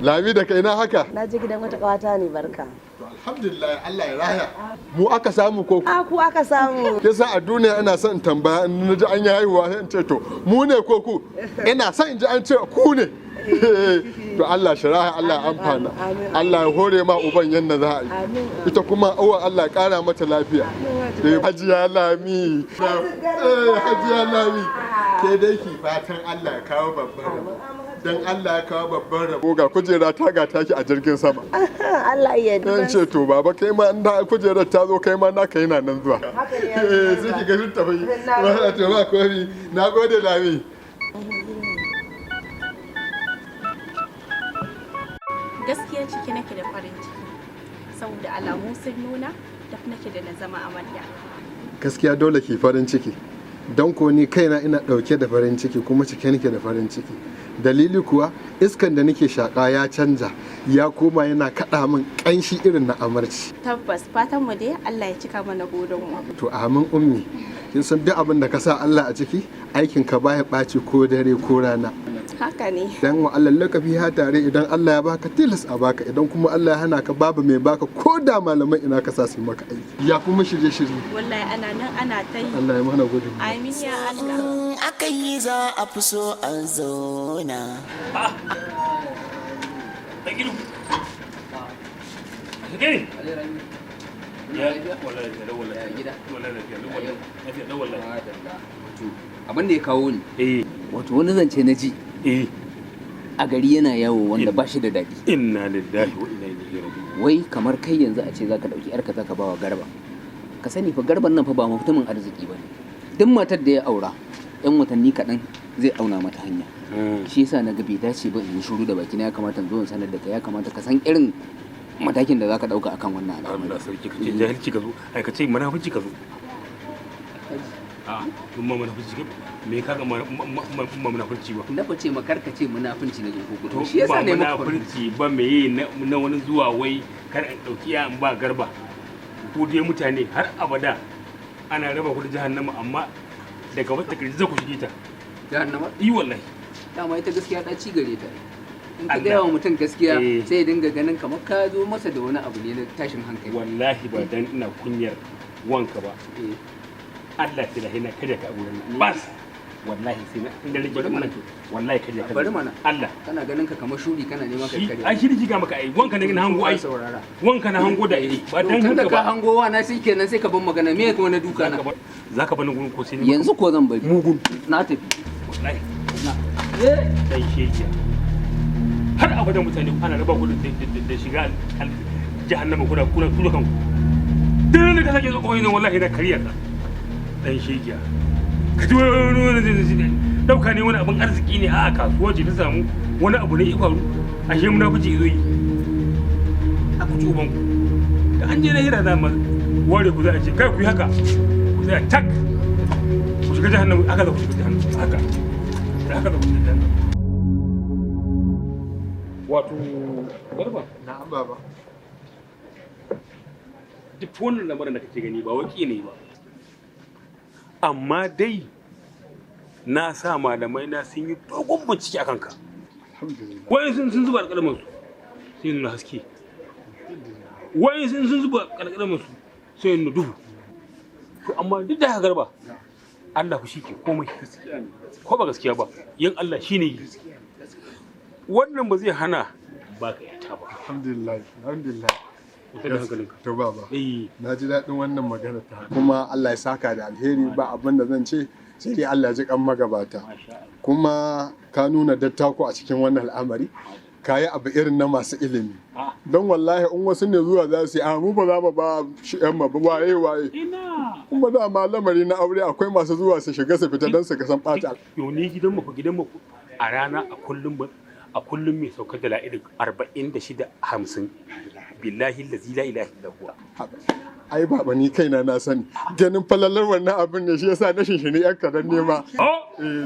Lami da kai na haka? Na je gidan wata kawata ne barka. To alhamdulillah Allah ya raya. Mu aka samu ko? Ku aka samu. Yasa a duniya ina son tambaya in na ji an yi haihuwa sai in ce to mu ne ko ku? Ina son in ji an ce ku ne. To Allah shiraha Allah ya amfana. Allah ya hore ma uban yanda za a yi. Ita kuma uwa Allah ya kara mata lafiya. Hajiya Lami. Hajiya Lami. Ke dai ki fatan Allah ya kawo babban rabo. Dan Allah ya kawo babban rabo ga kujera ta ga taki a jirgin sama. Allah ya yarda. Dan ce to baba kai ma in da kujerar ta zo kai ma naka yana nan zuwa. Sai ki ga ta bai. Wala to ba komi. Nagode Lami. Gaskiya ciki nake da farin ciki saboda alamu sun nuna da nake da na zama amarya. Gaskiya dole ki farin ciki. Don ko ni kaina ina dauke da farin ciki kuma cike nake da farin ciki. Dalili kuwa iskan da nake shaka ya canja ya koma yana kada min kanshi irin na amarci. Tabbas fatan mu dai Allah ya cika mana godon mu. To amin ummi. Kin san duk abin da ka sa Allah a ciki aikin ka baya ɓaci ko dare ko rana. Haka ne. Dan wa Allah lakafi ha tare idan Allah ya baka tilas a baka idan kuma Allah ya hana ka babu mai baka ko da malaman ina ka sa su maka aiki. Ya kuma shirye-shirye. Wallahi ana nan ana ta yi. Allah ya mana gudun. Amin ya Allah. Aka yi za a fi so a zauna. Abin da ya kawo ni wato wani zance na ji a gari yana yawo wanda ba shi da daɗi. Inna lillahi wa inna ilaihi raji'un. Wai kamar kai yanzu a ce zaka ɗauki yarka zaka bawa Garba, ka sani fa Garban nan fa ba mutumin arziki ba ne. Duk matar da ya aura 'yan watanni kaɗan zai auna mata hanya. Shi yasa na ga bai dace ba in shiru da baki na, ya kamata in zo in sanar da kai, ya kamata ka san irin matakin da zaka ɗauka akan wannan al'amari. Allah sarki kace jahilci ka zo, ai kace munafici ka zo. Kun ma munafici ka me ka ga munafici ba? Na fice makar ka ce munafinci na zo ko shi yasa ne munafici ba me na wani zuwa wai kar in dauki ya in ba Garba. Ku dai mutane har abada ana raba ku da jahannama amma daga wata kirji za ku shige ta. Jahannama? Yi wallahi. Dama ita gaskiya ɗaci gare ta. In ka gaya wa mutum gaskiya sai ya dinga ganin kamar ka zo masa da wani abu ne na tashin hankali. Wallahi ba dan ina kunyar wanka ba. Allah ta lahina kada ka aure ni. Bas. Wallahi sai na inda rike wannan wallahi kada ka. Bari mana. Allah. Kana ganin ka kamar shuri kana neman kai kare. Ai shi ga maka ai wanka na hango ai. Wanka na hango da ai. Ba dan haka ba. Ka hango wa na sai kenan sai ka ban magana me kuma na duka na. Zaka bani gurin ko sai ni. Yanzu ko zan bari. Mugun. Na tafi. Wallahi. Dan shekiya. Har abadan mutane ana raba ku da shiga jahannama kuna tura kanku. Dan ka sake zo koyi nan wallahi da kariya ka. Dan shekiya. Ka ji wani dauka ne wani abin arziki ne a kasuwa ce ta samu wani abu ne ya faru ashe munafici zo yi. Aka ci ubanku. Da an je na hira da ma ware ku za a ce kai ku yi haka. Ku tsaya tak. Ku shiga jahannama aka za ku shiga jahannama haka. Da haka za ku shiga jahannama. Wato Garba Na'am baba. duk wannan lamarin da kake gani ba waki ne ba, amma dai na sa malamai na sun yi dogon bincike a kanka. Wai sun zuba alƙalamin su sai nuna haske, wai sun zuba alƙalamin su sai nuna duhu. To amma duk da haka Garba, Allah ku shike komai, ko ba gaskiya ba, yin Allah shine yi. Wannan ba zai hana ba ka yata ba. Alhamdulillah, alhamdulillah. To baba, na ji daɗin wannan magana ta, kuma Allah ya saka da alheri, ba abin da zan ce sai dai Allah ya ji kan magabata. Kuma ka nuna dattako a cikin wannan al'amari, ka yi abu irin na masu ilimi. Don wallahi in wasu ne zuwa za su yi mu ba za mu ba shi yan ma waye. Kuma da ma lamari na aure akwai masu zuwa su shiga su fita don su ka san ɓata. Yau ni gidan mu a rana a kullum mai saukar da la'ilin 46-50 billahi la ilaha illa huwa. Ai baba ni kaina na sani ganin falalar wannan abin ne shi yasa na shinshini yan kadan nema.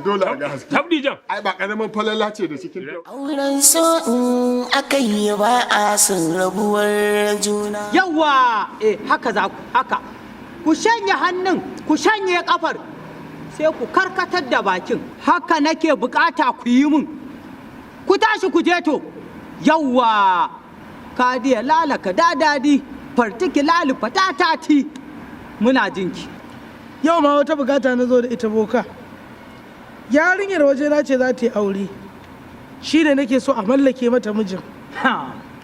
Dole a ga haske. Tabdijan. Ai ba karamin falala ce da cikin auren so in aka yi ba a son rabuwar juna. Yawa haka za ku haka ku shanye hannun ku shanye kafar sai ku karkatar da bakin, haka nake bukata ku yi mun. Ku tashi ku je to, yawwa kadiya lalaka dadadi fartiki lalu fatatati muna jinki. Yau ma wata bukata na zo da ita boka. Yarinyar waje na ce za ta yi aure. Shi ne nake so a mallake mata mijin.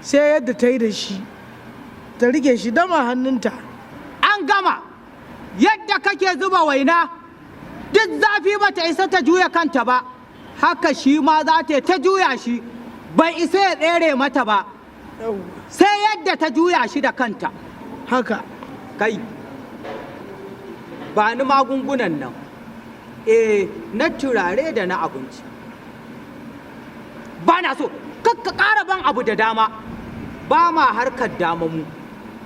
Sai yadda ta yi da shi. Ta rike shi dama hannunta. An gama yadda kake zuba waina duk zafi ba ta isa ta juya kanta ba. Haka shi ma za ta juya shi bai isa ya tsere mata ba. Sai yadda ta juya shi da kanta. Haka. Kai. Ba ni magungunan nan na turare da na abinci ba na so kakka ƙara ban abu da dama ba ma harkar dama mu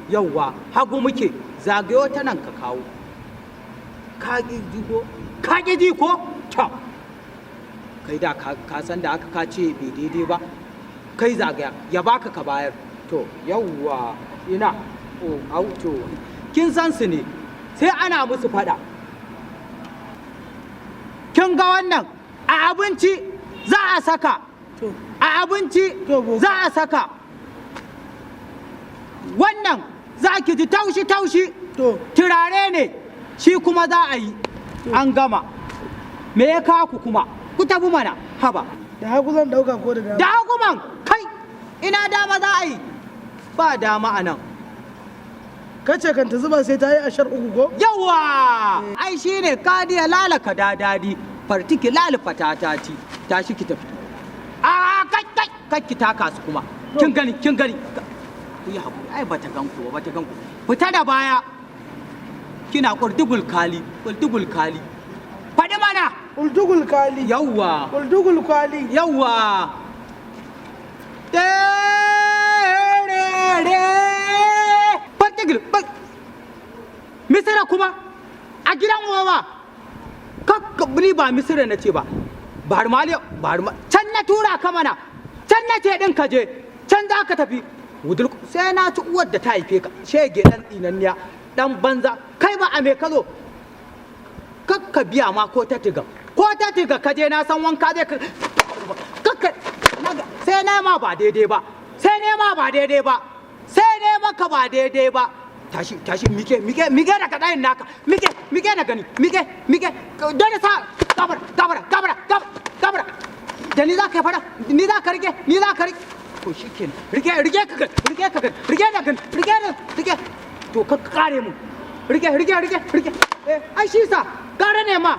yauwa hagu muke zagayo ta nan ka kawo ka ƙi ji ko ta kai da ka san da aka kace bai daidai ba kai zagaya ya baka ka bayar to yauwa ina auto kin san su ne sai ana musu fada. Kin ga wannan a abinci za a saka, a abinci za a saka. Wannan za ki ji taushi-taushi turare ne shi kuma za a yi an gama. Me ya kaku kuma? Ku tafi mana haba. Da hagu zan dauka ko da dama? Da hagu man kai ina dama za a yi ba dama a nan. Kace kan ta zuba sai ta yi ashar uku ko? Yawa! Ai shi ne kadiya lalaka dadadi fartiki lalfa tatati tashi ki tafi. Kai ki taka su kuma. Kin gani. Ku yi haƙuri ai bata ganku ba. Fita da baya. Kina ƙurdugul kali. Faɗi mana. Ƙurdugul kali. Yawa. Ƙurdugul kali. Yawa. Misira kuma a gidan wawa kakkabri ba misira na ce ba can na tura ka mana can na ce ɗin ka je can za ka tafi sai na ci uwar da ta haife ka shege ɗan tsinanniya ɗan banza kai ba a me ka zo kakka biya ma ko ta tiga ka je na san wanka zai kakka sai ne ma ba daidai ba sai ne maka ba daidai ba tashi mike daga ɗayin naka mike na gani mike don sa gabara da ni za ka yi fara ni za ka rike to shi ke rike to ka kare mu rike ai shi sa gara ne ma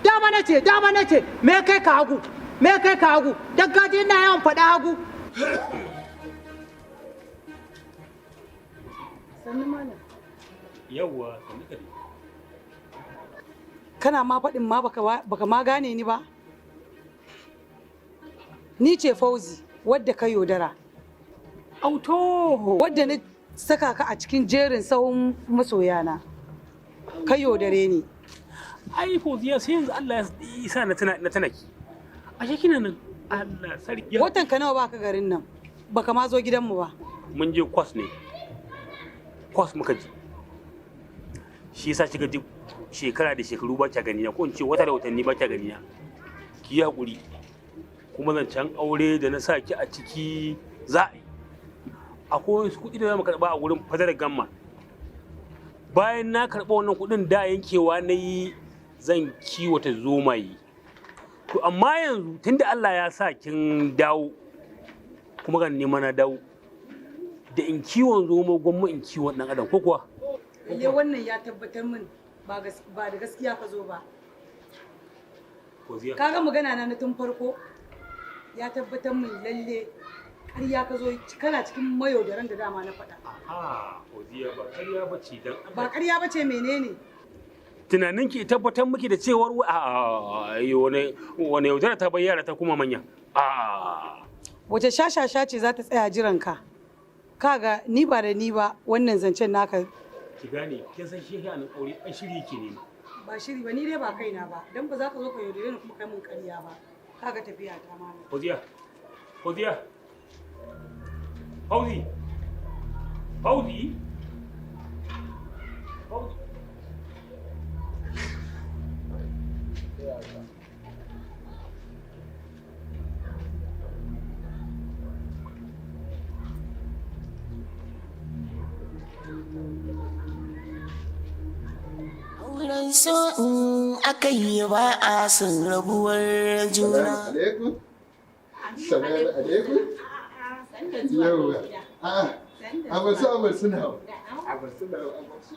dama na ce me kai ka hagu dan kaji ina yawan faɗa hagu yawwa Kana ma faɗin ma baka ma gane ni ba? Ni ce Fauzi wadda ka yaudara. auto Wadda na saka ka a cikin jerin sahun masoyana. Ka yaudare ni. ai Fauziya sai yanzu Allah ya isa na tana ki ashe kina nan Allah sarki Watan ka nawa baka garin nan? Baka ma zo gidanmu ba. mun je kwas muka ji shi yasa kika ji shekara da shekaru ba kya gani na ko in ce wata da watanni ba kya gani na ki yi hakuri kuma zancen aure da na sa ki a ciki za a yi akwai wasu kuɗi da za mu karɓa a wurin fadar gamma bayan na karɓa wannan kuɗin da yankewa na yi zan kiwata zomaye to amma yanzu tunda Allah ya sa kin dawo kuma ga nema na dawo da in kiwon zomo gwamma in kiwon ɗan adam ko kuwa Lalle wannan ya tabbatar min ba da gaskiya ka zo ba. Ka ga magana na tun farko ya tabbatar min lalle ƙarya ka zo kana cikin mayaudaran da dama na faɗa. Aha, Oziya ba ƙarya ba ce dan Ba ƙarya ba ce menene? tunanin ki tabbatar miki da cewar wani yaudara ta bai yara ta kuma manya. Wace shashasha ce za ta tsaya jiran ka? Kaga ni ba da ni ba wannan zancen naka. Ki gane kin san shi ya nan aure ai shiri ke ne. Ba shiri ba ni dai ba kaina ba dan ba za ka zo ka yaudare ni kuma kai mun ƙarya ba. Kaga tafiya ta mana. Oziya. Fauzi. Auren so in aka yi ba a son rabuwar juna. Salamu alaikum. Yawwa. Amarsu amarsu na. Amarsu na amarsu.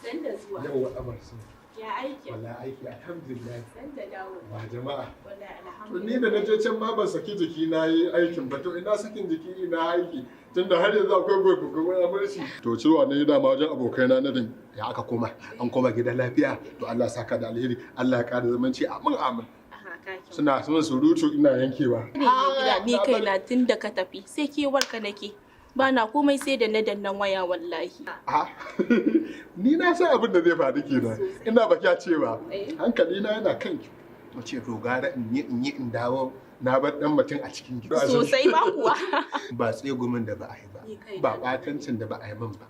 Sanda zuwa. Yawwa amarsu. Ya aiki. Wallahi aiki alhamdulillah. Sanda dawo. Ba jama'a. Wallahi To alhamdulillah. ni da na je can ma ban saki jiki na yi aikin ba to ina sakin jiki ina aiki tunda har yanzu akwai gobe amarci. To cewa ne dama wajen abokaina na din ya aka koma an koma gidan lafiya to Allah saka da alheri Allah ya kada zamanci amin amin. Suna sun surutu ina yankewa. Ni kaina tun da ka tafi sai kewarka nake. Ba na komai sai da na dannan waya wallahi. Ni na san abin da zai faru kenan. Ina baki cewa hankali na yana kanki. Mace to gara in yi in dawo na bar dan mutum a cikin gida. Sosai ma kuwa. Ba tsegumin da ba a yi ba. Ba batancin da ba a yi min ba.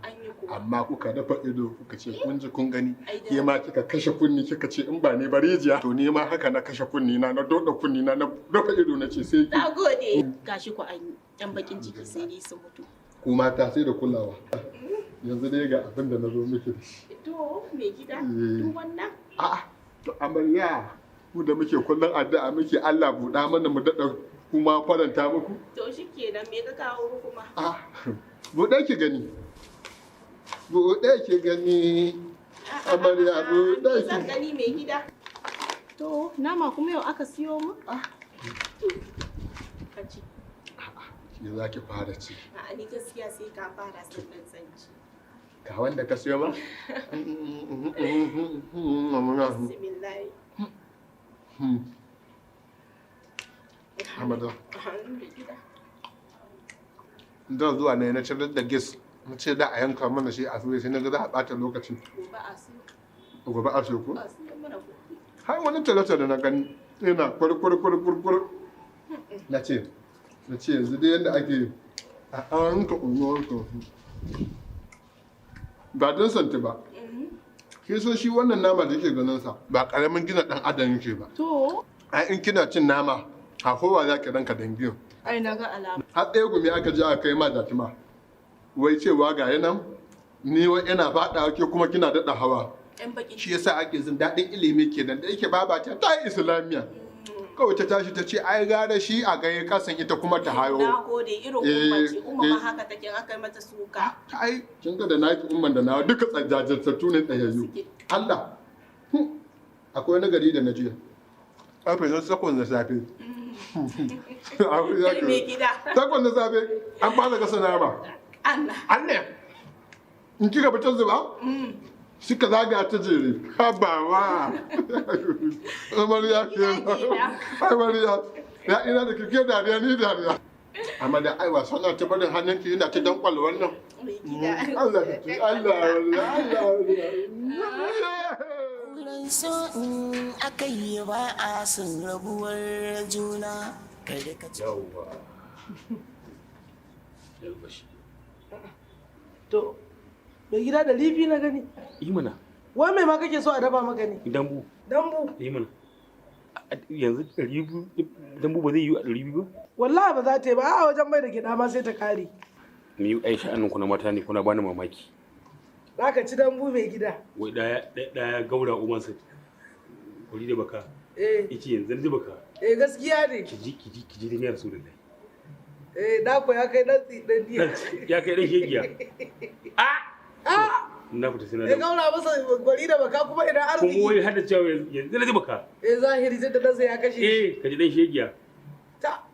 Amma kuka dafa ido kuka ce kun ji kun gani. Ke ma kika kashe kunni kika ce in ba ne ba rijiya. To ni ma haka na kashe kunni na doda kunni na dafa ido na ce sai ki. Na gode. Gashi ku an yi. Dan bakin ciki sai dai su mutu. Ku mata sai da kulawa. Yanzu dai ga abin da na zo miki da shi. To me gida? Duk wannan? A'a, to amarya ku da muke kullum addu'a muke Allah buɗa mana mu daɗa kuma faranta muku. To shikenan me ka kawo kuma? Buɗe ki gani. Buɗe ki gani. Amarya buɗe ki. Zan gani me gida. To nama kuma yau aka siyo mu? To ka ci. Ki za ki fara ci. A'a ni gaskiya sai ka fara sannan zan ci. Ga wanda ka siyo ma? Bismillah. Hamada. Da zuwa ne na cirar da gis. Na ce da a yanka mana shi a suwe sai na ga za a ɓata lokacin. Gobe a siyo. Gobe a siyo ko? A siyo mana gobe. Har wani talata da na gani yana kwarkwarkwarkwarkwar. Na ce yanzu dai yadda ake a an ka unuwar tofu ba don santi ba ke so shi wannan nama da ke ganin sa ba karamin gina dan adam yake ba to ai in kina cin nama hakowa za ki ranka dangin ai na ga alama har ɗaya gumi aka je aka kai ma datima wai cewa ga yanan ni wai ina faɗa ke kuma kina daɗa hawa shi yasa ake jin daɗin ilimi kenan da yake babata ta yi islamiyya kawai ta tashi ta ce ai gara shi a gaya kasan ita kuma ta hayo. Na gode irin umma ce umma ma haka take aka yi mata suka. Ai kin ga da naki umman da nawa duka tsajajjantattu ne tsayayyu. Allah. Akwai wani gari da na jiya. Karfe na sakon na safe. Me gida. Sakon na safe an fara gasa nama. Allah. In kika fitar zuba? Suka zaga ta jere, habawa. Amarya ke amarya. Ya ina da kike dariya ni dariya. Amma da ai wasan na ta barin hannunki yana ta dankwal wannan. Allah Auren so in aka yi ba a son rabuwar juna. Kada ka ci. To, mai gida da lifi na gani. Yi mana. Wai mai ma kake so a dafa maka ne? Dambu. Dambu. Yi mana. Yanzu dambu ba zai yi a 200 ba? Wallahi ba za ta yi ba, a wajen mai da gida ma sai ta kare. Ni yi ai sha'anin ku na mata ne kuna bani mamaki. Za ka ci dambu mai gida. Wai daya gaura umansa. Kuri da baka. Ice yanzu da baka. Gaskiya ne. Ki da miyar su da dai. Da ko ya kai dan tsidan ya kai dan shegiya. Na fita sai na ya gaura masa gwari da baka kuma idan arziki. Kuma wai hada cewa yanzu na ji baka. Zahiri sai da dan sai ya kashe shi. Ka ji dan shegiya. Ta.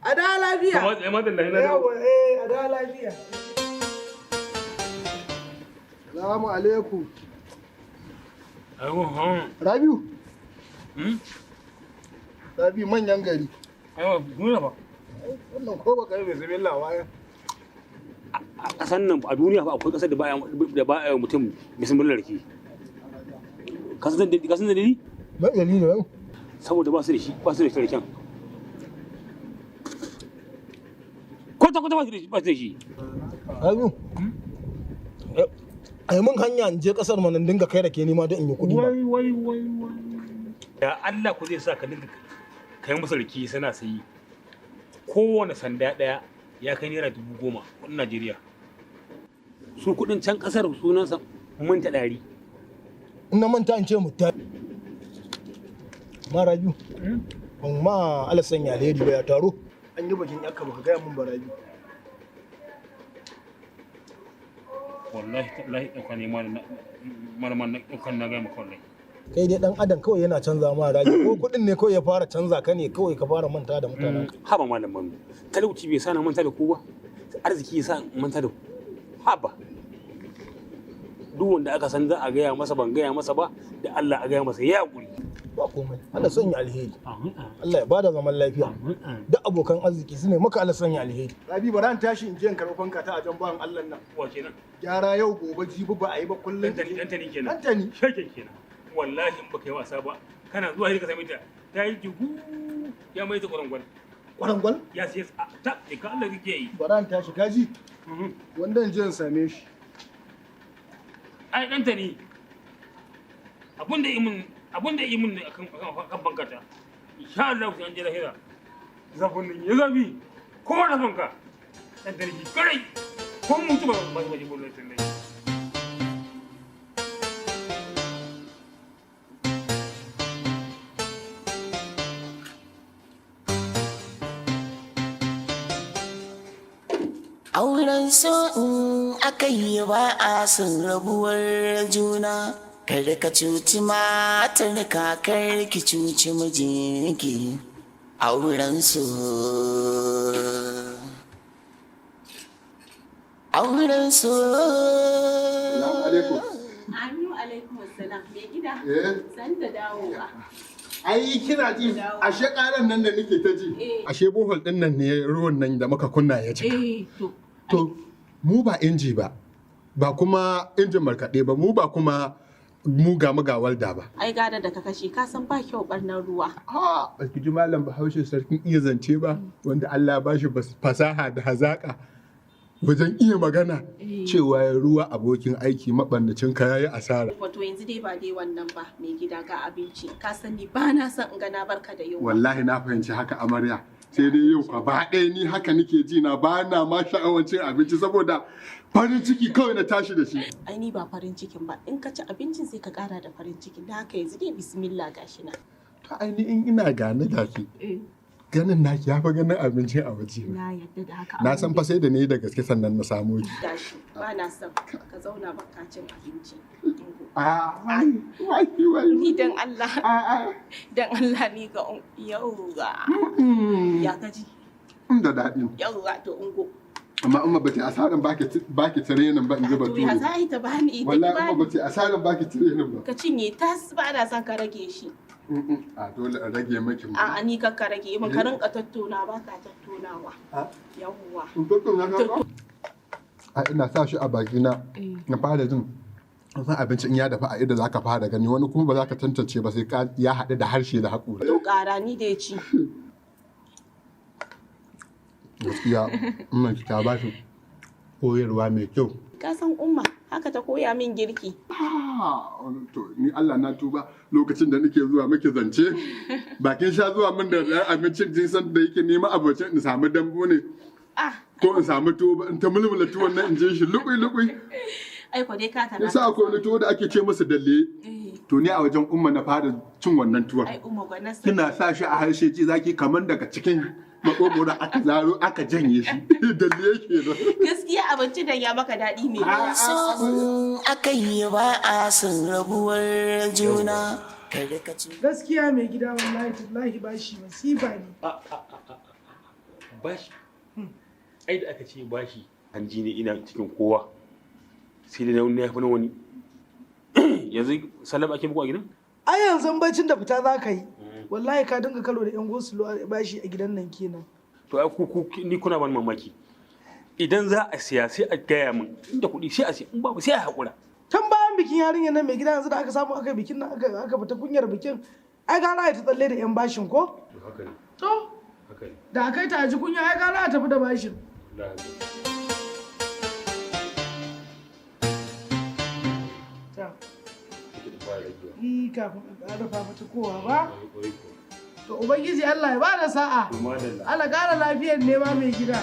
A da lafiya. Kuma tsaye matan da na. Yawa a da lafiya. Salamu alaikum. Aiwa Rabiu. Rabi manyan gari. Aiwa nuna ba. Wannan ko baka yi bismillah waya. A ƙasar nan a duniya fa akwai ƙasar da ba a mutum bismillah rake. Kasan da ni? Ba dalili ne. Saboda ba su da shi raken. Kwata ba su da shi. Rabiu. Ai mun hanya in je kasar mana dinga kai rake ni ma don in yi kuɗi ba. Wai. Ya Allah ku zai sa ka dinga kai masa rake sana sayi. Kowane sanda ɗaya ya kai naira 10,000 kuɗin Najeriya. Su kuɗin can ƙasar sunansa minta 100. in na manta in ce Muttari. Ma Rabiu. Ban ma Allah sanya alheri ba ya taro. An yi bakin yakka baka gaya mun ba Rabiu. wallahi tallahi ɗauka ne malaman ɗaukan na gaya maka wallahi. Kai dai dan adam kawai yana canza ma Rabiu ko kuɗin ne kawai ya fara canza ka ne kawai ka fara manta da mutanen. Haba malaman talauci bai sa na manta da ku ba arziki ya sa manta da ku. Haba duk wanda aka san za a gaya masa ban gaya masa ba da Allah a gaya masa ya haƙuri. Ba komai Allah sanya alheri. Allah ya bada zaman lafiya. Duk abokan arziki su ne maka Allah sanya alheri. Rabi bara an tashi in je in karɓi fanka ta a jan bayan Allah nan. Wa kenan? Gyara yau gobe jibi ba a yi ba kullum. Dantani kenan. Dantani. Shaken kenan. Wallahi in baka yi wasa ba kana zuwa sai ka same ta ta yi jigu ya mai ta kwarangwal. Kwarangwal? Ya sai ta ka Allah kike yi. Bara an tashi kaji. Wanda in je in same shi. Ai Dantani abun da yi min ne akan bankata insha Allah sai an je lahira zafin nan ya zafi ko da banka dan darji kai ko mutu ba ba ba ko da tunda Auren so in aka yi ba a son rabuwar juna. Kar ka cuci matar kakar ki cuci mijinki. Auren so. Auren so. Aminu alaikum assalam. Me gida? San da dawowa. Ai kina ji ashe karan nan da nake ta ji. Ashe bohol din nan ne ruwan nan da muka kunna ya cika. To mu ba inji ba. Ba kuma injin markaɗe ba mu ba kuma mu ga walda ba. Ai gada da ka kashe ka san ba kyau barnar ruwa. Ba ki ji malam Bahaushe sarkin iya zance ba wanda Allah ba shi fasaha da hazaka wajen iya magana cewa ruwa abokin aiki mabannacin ka yayi asara. Wato yanzu dai ba dai wannan ba mai gida ga abinci ka sani ba na son in ga na barka da yau. Wallahi na fahimci haka amarya. Sai dai yau ka ba ɗaya ni haka nake ji na ba na ma sha'awar cin abinci saboda farin ciki kawai na tashi da shi. Ai ni ba farin cikin ba in ka ci abincin sai ka kara da farin ciki da haka yanzu dai bismillah gashi na. To ai ni in ina gane da ki. Ganin naki ya fa ganin abinci a waje. Na yadda da haka. Na san fa sai da ni da gaske sannan na samu ki. Gashi ba na son ka zauna baka cin abinci. Ni dan Allah. Dan Allah ni ga yauwa. Ya kaji. Da daɗi. Yauwa to ungo. Amma umma bace asaran baki tare nan ba in zuba tuwo. To ya sai ta bani ita. Wallahi umma bace asaran baki tare nan ba. Ka cinye tas ba na son ka rage shi. A dole a rage maki. A ni ka rage mun ka rinka tattona ba ka tattaunawa. Yauwa. In tattauna ka. A ina sa shi a baki na fara jin san abinci in ya dafa a inda zaka fara gani wani kuma ba za ka tantance ba sai ya haɗu da harshe da haƙora. To ƙara ni da ya ci. Gaskiya umma ki ta ba shi koyarwa mai kyau. Ka san umma haka ta koya min girki. To ni Allah na tuba lokacin da nake zuwa muke zance bakin sha zuwa min da abincin jin san da yake nema abincin in samu dambu ne. Ko in samu tuwo in ta mulmula tuwon nan in je shi lukui. Ai ko dai ka tana. Yasa akwai wani tuwo da ake ce masa dalle. To ni a wajen umma na fara cin wannan tuwon. Ai umma gwanas. Kina sa shi a harshe ji zaki kaman daga cikin makogoro aka zaro aka janye shi. Dalle yake da. Gaskiya abinci da ya maka daɗi mai yawa. So aka yi ba a son rabuwar juna. Gaskiya mai gida wallahi bashi masifa ne. Bashi. Ai da aka ce bashi an ji ne ina cikin kowa. Sai da ya fi na wani. Yanzu salama ake muku a gidan? A yanzu bacin da fita za ka yi. Wallahi ka dinga kalo da 'yan gosulo bashi a gidan nan kenan. To ai ku ni kuna ban mamaki. Idan za a siya sai a gaya min inda kuɗi sai a siya in babu sai a haƙura. Tun bayan bikin yarinyar nan mai gida yanzu da aka samu aka bikin nan aka fita kunyar bikin ai gara ta tsalle da 'yan bashin ko? Haka ne. To? Haka ne. Da aka yi ta ji kunya ai gara a tafi da bashin. Kafin a rufa mata kowa ba. To Ubangiji Allah ya ba da sa'a. Allah ƙara lafiyar nema mai gida.